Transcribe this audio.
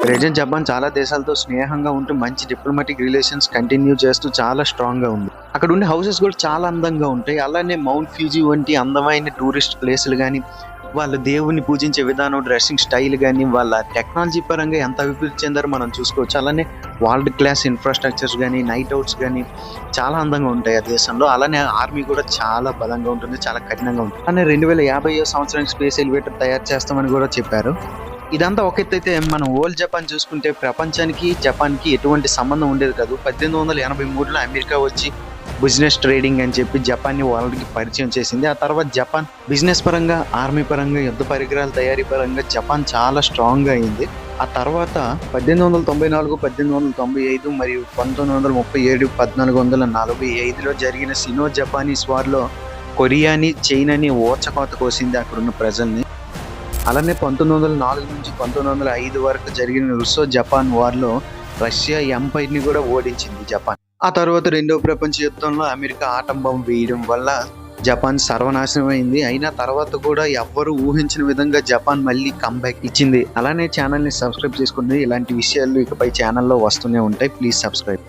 Present Japan చాలా దేశాలతో స్నేహంగా ఉంటూ మంచి డిప్లొమాటిక్ రిలేషన్స్ కంటిన్యూ చేస్తూ చాలా స్ట్రాంగ్గా ఉంది. అక్కడ ఉండే హౌసెస్ కూడా చాలా అందంగా ఉంటాయి. అలానే మౌంట్ ఫ్యూజీ వంటి అందమైన టూరిస్ట్ ప్లేసులు కానీ, వాళ్ళ దేవుని పూజించే విధానం, డ్రెస్సింగ్ స్టైల్ కానీ, వాళ్ళ టెక్నాలజీ పరంగా ఎంత అభివృద్ధి చెందారో మనం చూసుకోవచ్చు. అలానే వరల్డ్ క్లాస్ ఇన్ఫ్రాస్ట్రక్చర్స్ కానీ, నైట్ అవుట్స్ కానీ చాలా అందంగా ఉంటాయి ఆ దేశంలో. అలానే ఆర్మీ కూడా చాలా బలంగా ఉంటుంది, చాలా కఠినంగా ఉంటుంది. అలానే 2050 సంవత్సరానికి స్పేస్ ఎలివేటర్ తయారు చేస్తామని కూడా చెప్పారు. ఇదంతా ఒక ఎత్తు అయితే, మనం ఓల్డ్ జపాన్ చూసుకుంటే ప్రపంచానికి జపాన్కి ఎటువంటి సంబంధం ఉండేది కాదు. 1883లో అమెరికా వచ్చి బిజినెస్ ట్రేడింగ్ అని చెప్పి జపాన్ని వరల్డ్కి పరిచయం చేసింది. ఆ తర్వాత జపాన్ బిజినెస్ పరంగా, ఆర్మీ పరంగా, యుద్ధ పరికరాల తయారీ పరంగా జపాన్ చాలా స్ట్రాంగ్గా అయింది. ఆ తర్వాత 1894, 1895 మరియు 1937, 1445లో జరిగిన సినో జపానీస్ వార్లో కొరియాని, చైనాని ఓచకోత కోసింది అక్కడున్న ప్రజల్ని. అలానే 1904 నుంచి 1905 వరకు జరిగిన రుసో జపాన్ వార్లో రష్యా ఎంపైర్ని కూడా ఓడించింది జపాన్. ఆ తర్వాత రెండవ ప్రపంచ యుద్ధంలో అమెరికా ఆటం బాంబు వేయడం వల్ల జపాన్ సర్వనాశనం అయింది. అయినా తర్వాత కూడా ఎవ్వరూ ఊహించిన విధంగా జపాన్ మళ్ళీ కంబ్యాక్ ఇచ్చింది. అలానే ఛానల్ని సబ్స్క్రైబ్ చేసుకోండి. ఇలాంటి విషయాలు ఇకపై ఛానల్లో వస్తూనే ఉంటాయి. Please subscribe.